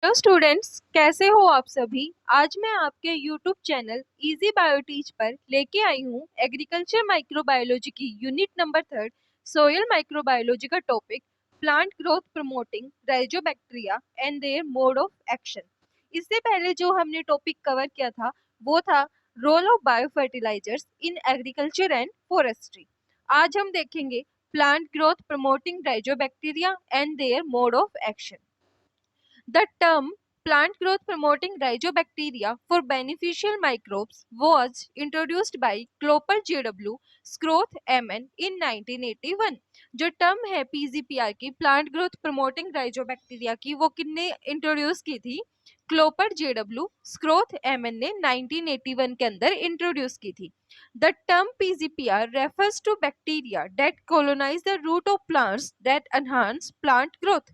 Hello students, कैसे हो आप सभी। आज मैं आपके यूट्यूब चैनल इजी बायोटीच पर लेके आई हूँ एग्रीकल्चर माइक्रोबायोलॉजी की यूनिट नंबर 3 सोयल माइक्रोबायोलॉजी का topic plant growth promoting rhizobacteria and their mode of action. इससे पहले जो हमने टॉपिक कवर किया था वो था role of biofertilizers in agriculture and forestry. आज हम देखेंगे plant growth promoting rhizobacteria and their mode of action. The term plant growth promoting rhizobacteria for beneficial microbes was introduced by Cloper J.W. Scroth MN in 1981। जो term है PGPR की plant growth promoting rhizobacteria की वो किसने introduce की थी? क्लोपर JW स्क्रोथ MN ने 1981 के अंदर इंट्रोड्यूस की थी। The term PGPR refers to bacteria that colonize the root of plants that enhance plant growth।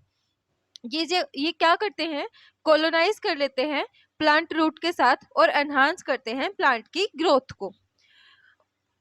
ये क्या करते हैं? कॉलोनाइज कर लेते हैं प्लांट रूट के साथ और एनहांस करते हैं प्लांट की ग्रोथ को।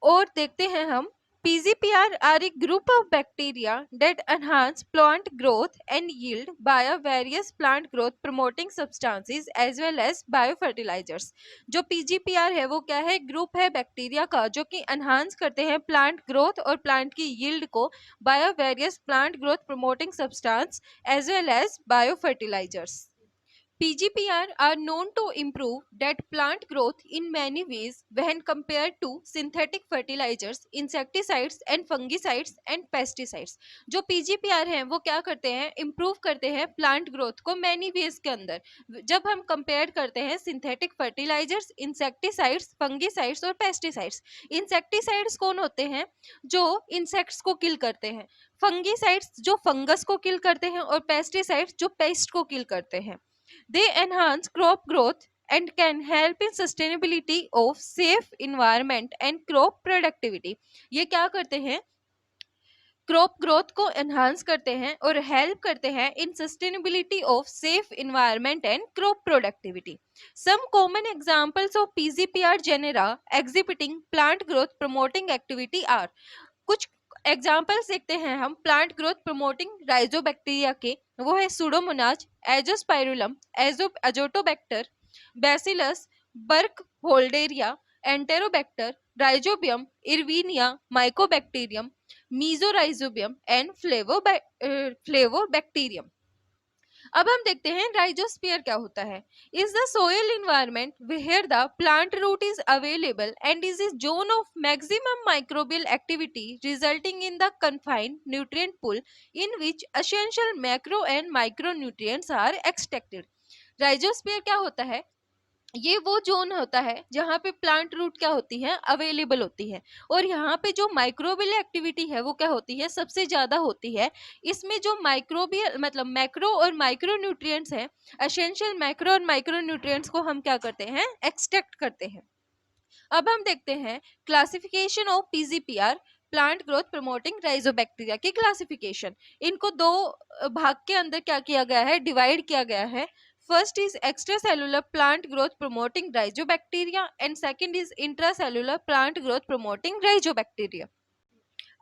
और देखते हैं हम PGPR are a group of bacteria that enhance plant growth and yield by various plant growth promoting substances as well as biofertilizers. जो पीजीपीआर है वो क्या है? ग्रुप है बैक्टीरिया का जो कि एनहांस करते हैं प्लांट ग्रोथ और प्लांट की यील्ड को by various plant growth promoting substance as well as biofertilizers. PGPR are known to improve that plant growth in many ways when compared to synthetic fertilizers, insecticides and fungicides and pesticides। जो PGPR हैं वो क्या करते हैं? Improve करते हैं plant growth को many ways के अंदर। जब हम कंपेयर करते हैं सिंथेटिक फर्टिलाइजर्स, इंसेक्टिसाइड्स, फंगिसाइड्स और पेस्टिसाइड्स। इंसेक्टिसाइड्स कौन होते हैं? जो इंसेक्ट्स को किल करते हैं। फंगिसाइड्स जो फंगस को किल करते हैं और पेस्टिसाइड्स जो पेस्ट को किल करते हैं। They enhance crop growth and can help in sustainability of safe environment and crop productivity। ये क्या करते हैं? क्रॉप ग्रोथ को एनहांस करते हैं और हेल्प करते हैं in sustainability of safe environment and crop productivity. Some common examples of PGPR genera exhibiting plant growth promoting activity are. कुछ एग्जाम्पल्स देखते हैं हम प्लांट ग्रोथ प्रमोटिंग राइजोबैक्टीरिया के। वो है Pseudomonas, Azospirillum, Azotobacter, Bacillus, Burkholderia, Enterobacter, Rhizobium, Erwinia, Mycobacterium, Mesorhizobium and Flavobacterium. अब हम देखते हैं राइजोस्फीयर क्या होता है। Is the soil environment where the plant root is available and is is zone of maximum microbial activity resulting in the confined nutrient pool in which essential macro and micro nutrients are extracted. Rhizosphere क्या होता है? ये वो zone होता है जहाँ पे plant root क्या होती है? अवेलेबल होती है। और यहाँ पे जो माइक्रोबियल एक्टिविटी है वो क्या होती है? सबसे ज्यादा होती है। इसमें जो माइक्रोबियल मतलब मैक्रो और माइक्रो न्यूट्रिएंट्स हैं, एसेंशियल मैक्रो और माइक्रो न्यूट्रिएंट्स को हम क्या करते हैं? एक्सट्रैक्ट करते हैं। अब हम देखते हैं classification of PGPR plant growth promoting rhizobacteria की क्लासिफिकेशन। इनको दो भाग के अंदर क्या किया गया है? डिवाइड किया गया है। First is extracellular plant growth promoting rhizobacteria and second is intracellular plant growth promoting rhizobacteria.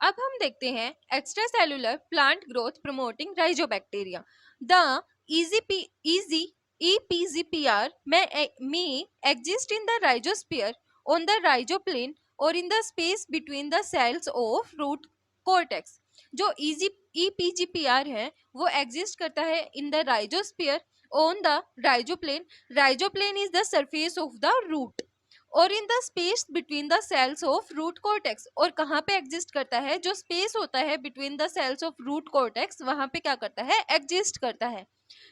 अब हम देखते हैं extracellular plant growth promoting rhizobacteria. The easy EPZPR may exist in the rhizosphere, on the rhizoplane or in the space between the cells of root cortex। जो EPGPR है वो exist करता है in the rhizosphere, on the rhizoplane. Rhizoplane is the surface of the root और in the space between the cells of root cortex. और कहाँ पे exist करता है? जो स्पेस होता है between the cells of root cortex वहां पे क्या करता है? एग्जिस्ट करता है।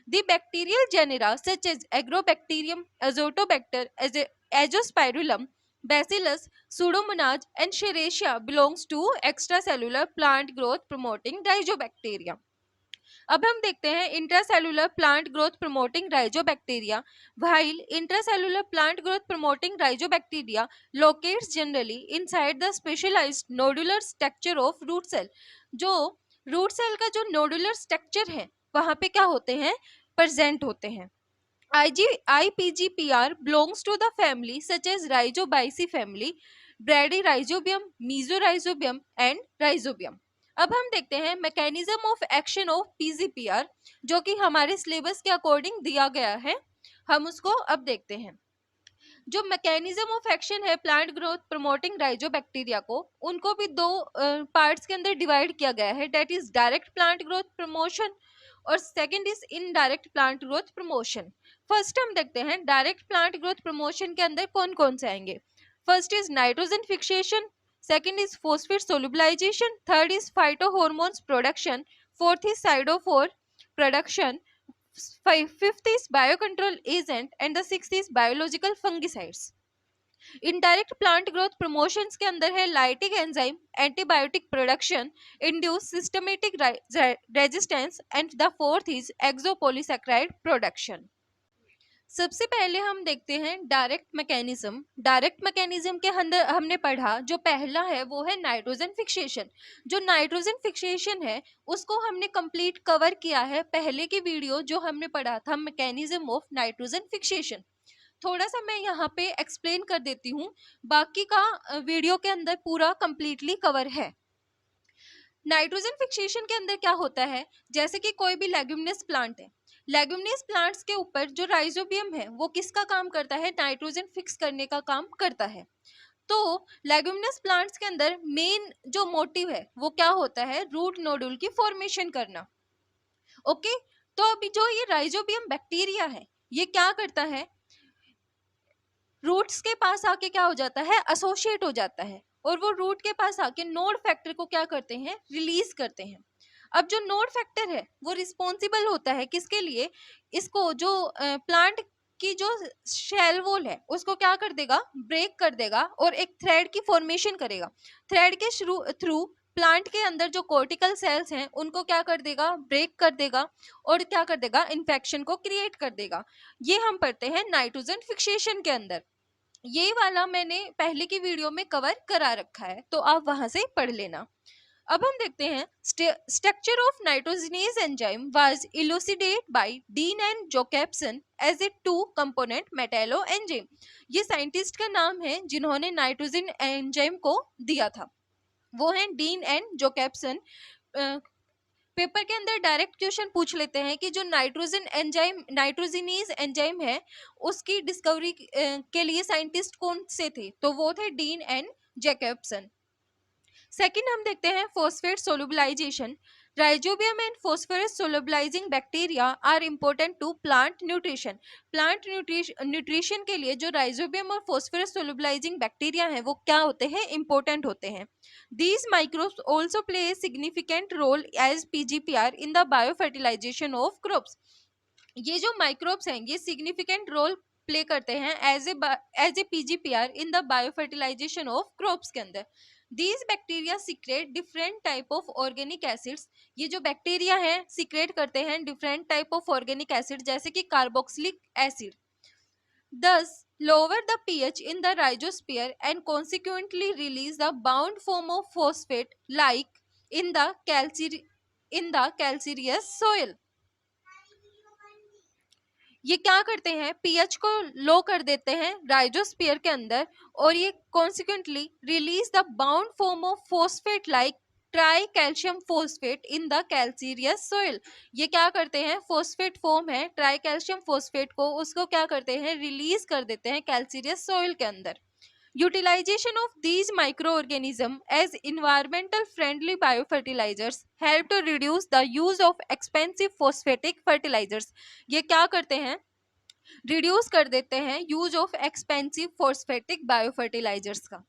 The bacterial genera such as Agrobacterium, Azotobacter, Azospirillum, Bacillus, Pseudomonas and Serratia belongs to extracellular plant growth promoting rhizobacteria। अब हम देखते हैं intracellular plant growth promoting rhizobacteria. While intracellular plant growth promoting rhizobacteria locates generally inside the specialized nodular structure of root cell. जो root cell का जो nodular structure है वहां पे क्या होते हैं? प्रेजेंट होते हैं। IPGPR belongs to the family such as Rhizobiaceae family, Bradyrhizobium, Mesorhizobium and Rhizobium। अब हम देखते हैं mechanism of action of PGPR, जो कि हमारे सिलेबस के अकॉर्डिंग दिया गया है। हम उसको अब देखते हैं। जो मैकेनिज्म ऑफ एक्शन है प्लांट ग्रोथ प्रमोटिंग राइजोबैक्टीरिया को, उनको भी दो पार्ट्स के अंदर डिवाइड किया गया है, that is direct plant growth promotion और second is indirect plant growth promotion. First हम देखते हैं डायरेक्ट प्लांट ग्रोथ प्रमोशन के अंदर कौन कौन से आएंगे। First is nitrogen fixation, second is phosphate solubilization, third is phytohormones production, fourth is siderophore production, fifth is biocontrol agent and the sixth is biological fungicides. Indirect plant growth promotions के अंदर है lytic enzyme, antibiotic production, induce systematic resistance and the fourth is exopolysaccharide production. सबसे पहले हम देखते हैं direct mechanism. Direct mechanism के अंदर हमने पढ़ा जो पहला है वो है नाइट्रोजन फिक्सेशन। जो नाइट्रोजन फिक्सेशन है उसको हमने कंप्लीट कवर किया है पहले की वीडियो जो हमने पढ़ा था मैकेनिज्म ऑफ नाइट्रोजन फिक्सेशन। थोड़ा सा मैं यहाँ पे एक्सप्लेन कर देती हूँ, बाकी का वीडियो के अंदर पूरा कंप्लीटली कवर है। नाइट्रोजन फिक्सेशन के अंदर क्या होता है, जैसे कि कोई भी लेग्यूमिनस प्लांट है, लेग्यूमिनस प्लांट्स के ऊपर जो राइजोबियम है वो किसका काम करता है, नाइट्रोजन फिक्स करने का काम करता है। तो लेग्यूमिनस प्लांट्स के अंदर मेन जो मोटिव है वो क्या होता है, रूट नोडुल की फॉर्मेशन करना। ओके, तो अभी जो ये राइजोबियम बैक्टीरिया है ये क्या करता है, रूट्स के पास आके क्या हो जाता है, एसोसिएट हो जाता है, और वो रूट के पास आके नोड फैक्टर को क्या करते हैं, रिलीज करते हैं। अब जो नोड फैक्टर है वो रिस्पॉन्सिबल होता है किसके लिए, इसको जो प्लांट की जो शेल वॉल है उसको क्या कर देगा, ब्रेक कर देगा और एक थ्रेड की फॉर्मेशन करेगा। थ्रेड के थ्रू प्लांट के अंदर जो कॉर्टिकल सेल्स हैं उनको क्या कर देगा, ब्रेक कर देगा और क्या कर देगा, इन्फेक्शन को क्रिएट कर देगा। ये हम पढ़ते हैं नाइट्रोजन फिक्सेशन के अंदर। ये वाला मैंने पहले की वीडियो में कवर करा रखा है, तो आप वहां से पढ़ लेना। अब हम देखते हैं structure of nitrogenase enzyme was elucidated by Dean and Jacobson as a two component metallo enzyme. ये साइंटिस्ट का नाम है जिन्होंने नाइट्रोजन एंजाइम को दिया था, वो हैं डीन एंड जोकेब्सन। पेपर के अंदर डायरेक्ट क्वेश्चन पूछ लेते हैं कि जो नाइट्रोजन एंजाइम नाइट्रोजिनेज एंजाइम है उसकी डिस्कवरी के लिए साइंटिस्ट कौन से थे, तो वो थे डीन एंड जैकबसन। सेकंड हम देखते हैं phosphate solubilization. Rhizobium and phosphorus solubilizing bacteria are important to plant nutrition. Plant nutrition के लिए जो राइजोबियम और फॉस्फोरस सोलुबलाइजिंग बैक्टीरिया हैं वो क्या होते हैं, इंपॉर्टेंट होते हैं। These microbes also play a significant role as PGPR in the biofertilization of crops. ये जो माइक्रोब्स हैं ये सिग्निफिकेंट रोल प्ले करते हैं as a PGPR in the biofertilization of crops के अंदर। These bacteria secrete different type of organic acids. ये जो बैक्टीरिया हैं सिक्रेट करते हैं different type of organic acid जैसे कि carboxylic acid. Thus, lower the pH in the rhizosphere and consequently release the bound form of phosphate like in the calcareous soil. ये क्या करते हैं, पीएच को लो कर देते हैं राइजोस्फीयर के अंदर और ये consequently release the bound form of phosphate like tri calcium phosphate in the calcareous soil. ये क्या करते हैं, फोस्फेट फॉर्म है ट्राई कैल्शियम फोस्फेट को, उसको क्या करते हैं, रिलीज कर देते हैं कैल्सीरियस सोइल के अंदर। Utilization of these microorganisms as environmental friendly biofertilizers help to reduce the use of expensive phosphatic fertilizers. ये क्या करते हैं, रिड्यूस कर देते हैं use of expensive phosphatic biofertilisers का।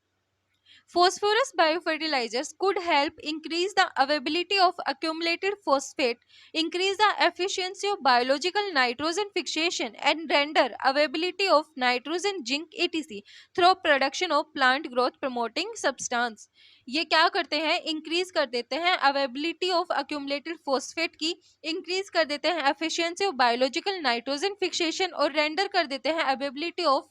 Phosphorus biofertilizers could help increase the availability of accumulated phosphate, increase the efficiency of biological nitrogen fixation, and render availability of nitrogen, zinc, etc. through production of plant growth promoting substance. ये क्या करते हैं, increase कर देते हैं availability of accumulated phosphate की, increase कर देते हैं efficiency of biological nitrogen fixation और रेंडर कर देते हैं availability of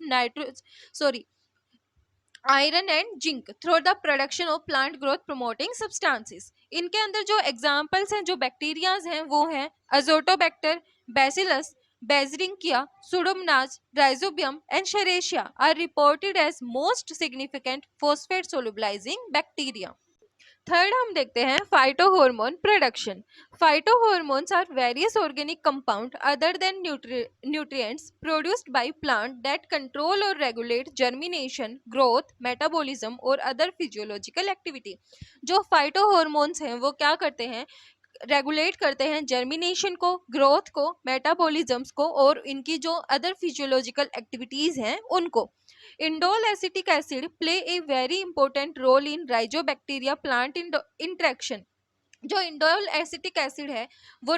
iron and zinc through the production of plant growth promoting substances. इनके अंदर जो एग्जांपल्स हैं, जो बैक्टीरियाज हैं वो हैं Azotobacter, Bacillus, Beijerinckia, Pseudomonas, Rhizobium and Serratia are reported as most significant phosphate solubilizing bacteria. Third हम देखते हैं phytohormone production. Phytohormones are various organic compound other than nutrients produced by plant that control or regulate germination, growth, metabolism और other physiological activity। जो फाइटोहॉर्मोन्स हैं वो क्या करते हैं, रेगुलेट करते हैं जर्मिनेशन को, ग्रोथ को, मेटाबॉलिज्म्स को और इनकी जो अदर फिजियोलॉजिकल एक्टिविटीज हैं उनको। Indole acetic acid play a very important role in rhizobacteria plant interaction. जो इंडोल एसिटिक एसिड है वो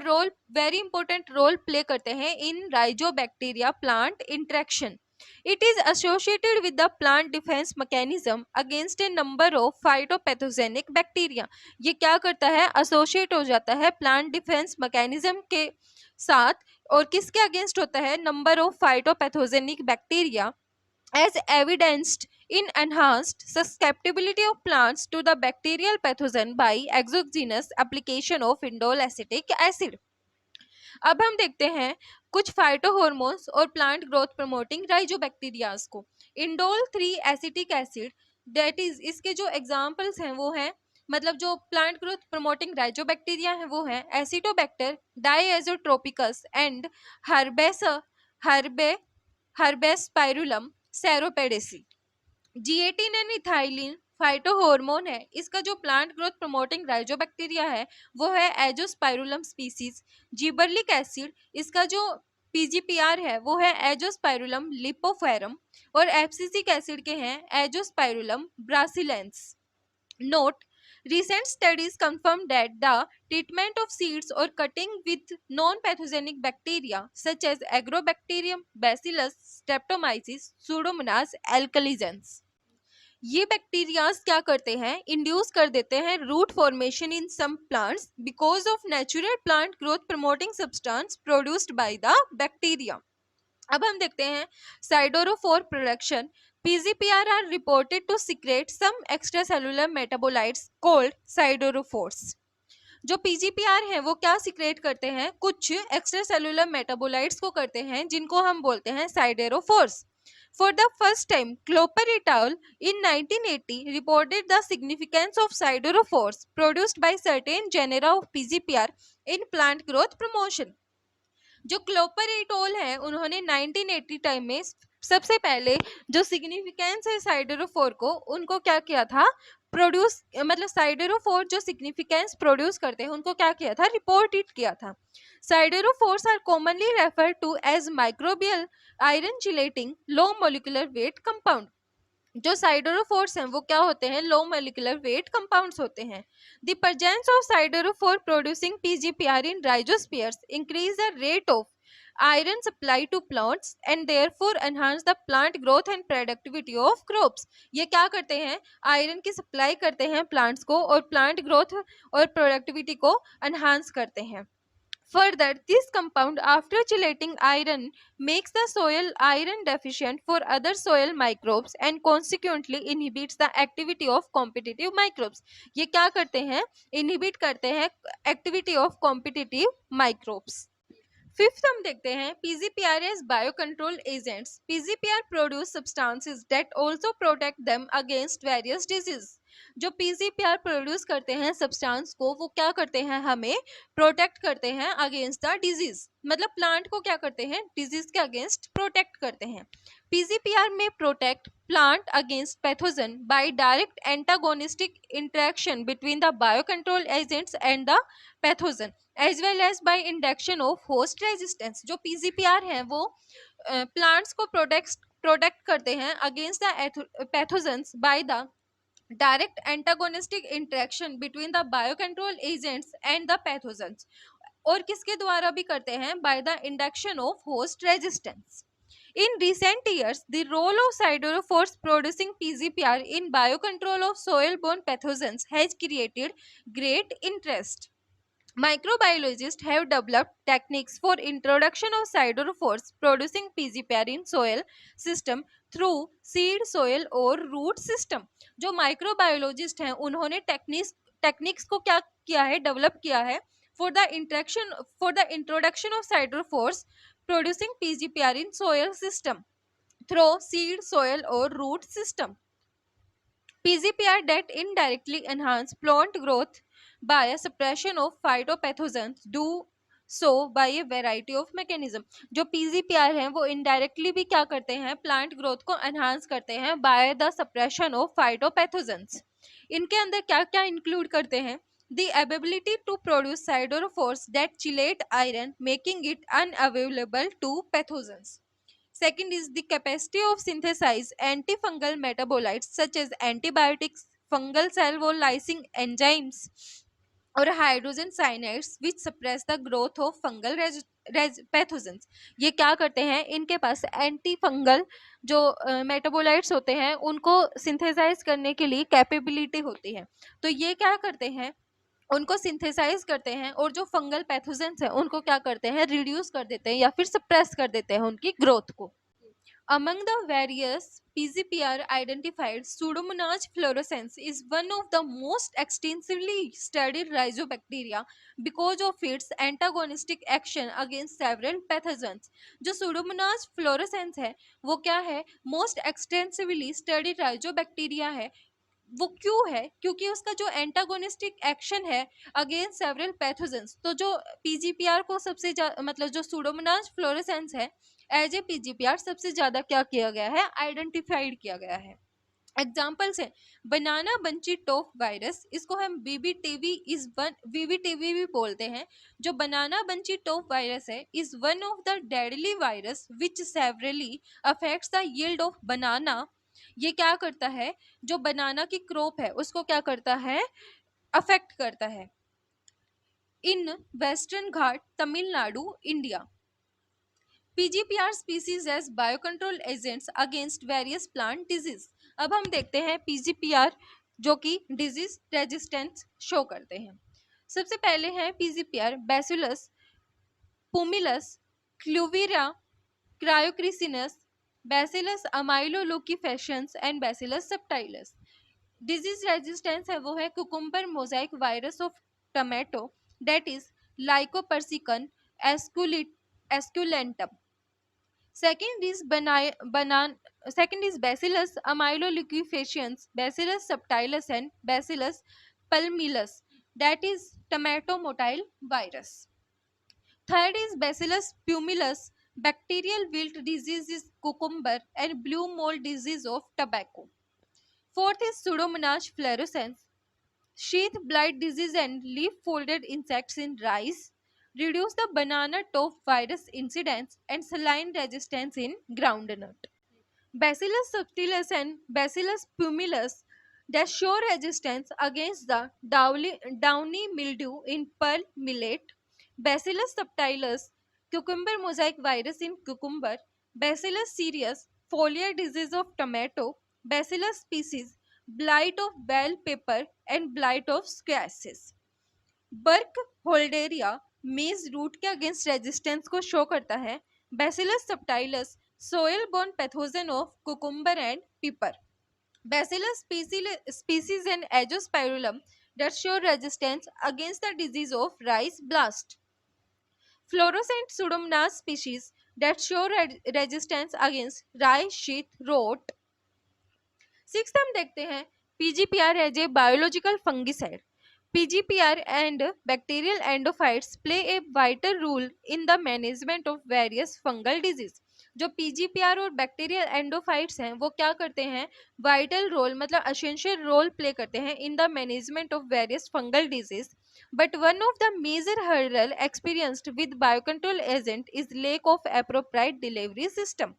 वेरी इंपॉर्टेंट रोल प्ले करते हैं in rhizobacteria plant interaction. It is associated with the plant defense mechanism against a number of phytopathogenic bacteria। ये क्या करता है, associate हो जाता है प्लांट डिफेंस मैकेनिज्म के साथ और किसके अगेंस्ट होता है, number of phytopathogenic bacteria as evidenced in enhanced susceptibility of plants to the bacterial pathogen by exogenous application of indole acetic acid। अब हम देखते हैं कुछ फाइटोहॉर्मोन्स और प्लांट ग्रोथ प्रमोटिंग राइजोबैक्टीरियाज को। Indole 3 acetic acid that is, इसके जो एग्जांपल्स हैं वो हैं, मतलब जो प्लांट ग्रोथ प्रमोटिंग राइजोबैक्टीरिया है वो है Acetobacter, diazotrophicus and Herbas Herbe Herbaspirillum seropedicae. G18 and ethylene phytohormone है, इसका जो प्लांट ग्रोथ प्रमोटिंग राइजोबैक्टीरिया है वो है एजोस्पाइरुलम स्पीसीज। जिबरलिक एसिड, इसका जो पीजीपीआर है वो है एजोस्पाइरुलम लिपोफेरम और एब्सिसिक एसिड के हैं एजोस्पाइरुलम ब्रासिलेंस। Note: recent studies confirm that the treatment of seeds or cutting with non-pathogenic bacteria such as Agrobacterium, Bacillus, Streptomyces, Pseudomonas alkalisans। ये बैक्टीरियाज क्या करते हैं, इंड्यूस कर देते हैं root formation in some plants because of natural plant growth promoting substance produced by the bacteria. अब हम देखते हैं siderophore production. PGPR are reported to secrete some extracellular metabolites called siderophores। जो PGPR है वो क्या सिक्रेट करते हैं, कुछ एक्स्ट्रा सेलुलर मेटाबोलाइट्स को करते हैं जिनको हम बोलते हैं साइडेरोफोर्स। For the first time, Cloper et al. In 1980 reported the significance of siderophores produced by certain genera of PGPR in plant growth promotion। जो क्लोपर एटोल है उन्होंने 1980 टाइम में सबसे पहले जो सिग्निफिकेंस है साइडरोफोर को, उनको क्या किया था, प्रोड्यूस, मतलब साइडरोफोर जो सिग्निफिकेंस प्रोड्यूस करते हैं उनको क्या किया था, रिपोर्टेड किया था। Siderophores are commonly referred to as microbial iron chelating low molecular weight compound. जो साइडरोफोर्स हैं वो क्या होते हैं, लो मोलिकुलर वेट कंपाउंड्स होते हैं। The presence of siderophore producing PGPR in rhizospheres increase the rate of iron supply to plants and therefore enhance the plant growth and productivity of crops। ये क्या करते हैं, आयरन की सप्लाई करते हैं plants को और प्लांट ग्रोथ और प्रोडक्टिविटी को एनहांस करते हैं। Further, this compound after chelating iron makes the soil iron deficient for other soil microbes and consequently inhibits the activity of competitive microbes। ये क्या करते हैं, inhibit करते हैं activity of competitive microbes। Fifth हम देखते हैं PGPR as bio control agents. PGPR produce substances that also protect them against various disease. जो पीजीपीआर प्रोड्यूस करते हैं सब्सटेंस को वो क्या करते हैं, हमें प्रोटेक्ट करते हैं अगेंस्ट द डिजीज, मतलब प्लांट को क्या करते हैं, डिजीज के अगेंस्ट प्रोटेक्ट करते हैं। पीजीपीआर में protect plant against pathogen by direct antagonistic interaction between the biocontrol agents and the pathogen as well as by induction of host resistance। जो PGPR है वो plants को प्रोटेक्ट करते हैं against the pathogens by the direct antagonistic interaction between the biocontrol agents and the pathogens। और किसके द्वारा भी करते हैं, by the induction of host resistance। In recent years, the role of siderophores producing PGPR in biocontrol of soil-borne pathogens has created great interest। Microbiologists have developed techniques for introduction of siderophores producing PGPR in soil system through seed, soil और root system। जो microbiologist हैं उन्होंने techniques को क्या किया है, develop किया है for the introduction of siderophores producing PGPR in soil system through seed, soil और root system। PGPR that indirectly enhance plant growth by a suppression of phytopathogens do so by a variety of mechanism. जो PGPR हैं वो indirectly भी क्या करते हैं, plant growth को enhance करते हैं by the suppression of phytopathogens. इनके अंदर क्या क्या इंक्लूड करते हैं? The ability to produce siderophores that chelate iron, making it unavailable to pathogens. Second is the capacity of synthesize antifungal metabolites such as antibiotics, fungal cell wall lysing enzymes, और hydrogen cyanides which suppress the growth of fungal pathogens. ये क्या करते हैं, इनके पास anti fungal जो metabolites होते हैं उनको सिंथेसाइज करने के लिए कैपेबिलिटी होती है. तो ये क्या करते हैं, उनको सिंथेसाइज करते हैं और जो फंगल पैथोजेंस है उनको क्या करते हैं, रिड्यूस कर देते हैं या फिर सप्रेस कर देते हैं उनकी ग्रोथ को. Among the various PGPR identified, Pseudomonas fluorescens is one of the most extensively studied rhizobacteria because of its antagonistic action against several pathogens. जो Pseudomonas fluorescens है वो क्या है, most extensively studied rhizobacteria है. वो क्यों है, क्योंकि उसका जो एंटागोनिस्टिक एक्शन है अगेंस्ट सेवरल पैथोजेंस. तो जो पीजीपीआर को सबसे मतलब जो सूडोमोनास फ्लोरेसेंस है एज ए पीजीपीआर सबसे ज्यादा क्या किया गया है, आइडेंटिफाइड किया गया है. एग्जाम्पल्स है बनाना बंची टॉप वायरस, इसको हम वीबीटीवी भी बोलते हैं. जो बनाना बंची टॉप वायरस है is one of the deadly virus which severally affects the yield of बनाना. ये क्या करता है, जो बनाना की क्रॉप है उसको क्या करता है, अफेक्ट करता है. In western Ghat Tamil Nadu India. PGPR species as biocontrol agents against various plant disease. अब हम देखते हैं पीजीपीआर जो कि डिजीज रेजिस्टेंस शो करते हैं. सबसे पहले है PGPR Bacillus pumilus Kluyvera cryocrescens Bacillus amyloliquefaciens and Bacillus subtilis. Disease resistance है वो है cucumber mosaic virus of tomato that is Lycopersicon esculentum. Second is Bacillus amyloliquefaciens, Bacillus subtilis and Bacillus pulmilus, that is tomato motile virus. Third is Bacillus pumilus, bacterial wilt disease is cucumber and blue mold disease of tobacco. Fourth is Pseudomonas fluorescens, sheath blight disease and leaf folded insects in rice, reduce the banana top virus incidence and saline resistance in groundnut. Bacillus subtilis and Bacillus pumilus that show resistance against the downy mildew in pearl millet. Bacillus subtilis, cucumber mosaic virus in cucumber. Bacillus cereus, foliar disease of tomato. Bacillus species, blight of bell pepper and blight of squashes. Burkholderia maize root के against resistance को show करता है. Bacillus subtilis soil borne pathogen of cucumber and pepper. Bacillus species and Azospirillum that show resistance against the disease of rice blast. Fluorescent Pseudomonas species that show resistance against rice sheath rot. Sixth हम देखते हैं PGPR as a biological fungicide. PGPR and bacterial endophytes play a vital role in the management of various fungal disease. जो PGPR और bacterial endophytes हैं वो क्या करते हैं, वाइटल रोल मतलब असेंशियल रोल प्ले करते हैं in the management of various fungal disease. But one of the major hurdle experienced with biocontrol agent is lack of appropriate delivery system.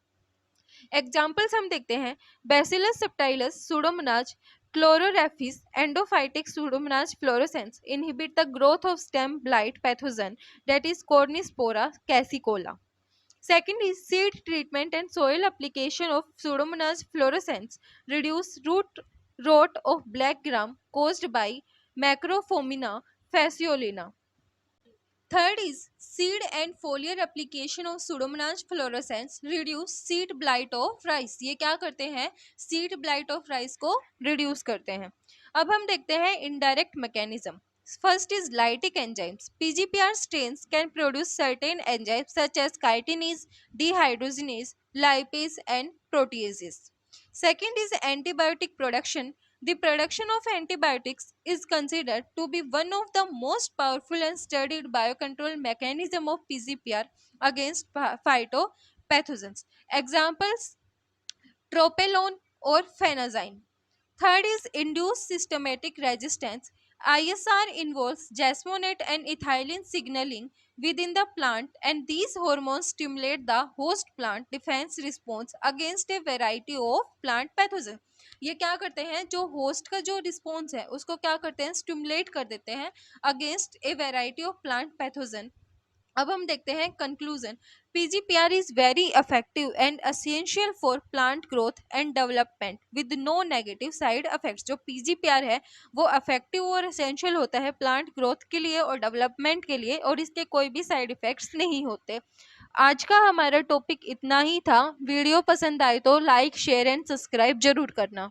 Examples हम देखते हैं Bacillus subtilis Pseudomonas Chlororhapis endophytic Pseudomonas fluorescens inhibit the growth of stem blight pathogen that is Cornispora cassicola. Second is seed treatment and soil application of Pseudomonas fluorescens reduce root rot of black gram caused by Macrophomina fasciolina. Third is seed and foliar application of Pseudomonas fluorescens reduce seed blight of rice. ये क्या करते हैं, seed blight of rice को reduce करते हैं. अब हम देखते हैं indirect mechanism. First is lytic enzymes. PGPR strains can produce certain enzymes such as chitinase, dehydrogenase, lipase and proteases. Second is antibiotic production. The production of antibiotics is considered to be one of the most powerful and studied biocontrol mechanism of PGPR against phytopathogens. Examples: tropelone or phenazine. Third is induced systematic resistance. ISR involves jasmonate and ethylene signaling within the plant, and these hormones stimulate the host plant defense response against a variety of plant pathogens. ये क्या करते हैं, जो host का जो response है उसको क्या करते हैं, स्टिमुलेट कर देते हैं against a variety of plant pathogen. अब हम देखते हैं conclusion. PGPR is very effective and essential for plant growth and development with no negative side effects. जो पीजीपीआर है वो इफेक्टिव और एसेंशियल होता है प्लांट ग्रोथ के लिए और डेवलपमेंट के लिए, और इसके कोई भी साइड इफेक्ट्स नहीं होते. आज का हमारा टॉपिक इतना ही था. वीडियो पसंद आए तो लाइक शेयर एंड सब्सक्राइब जरूर करना.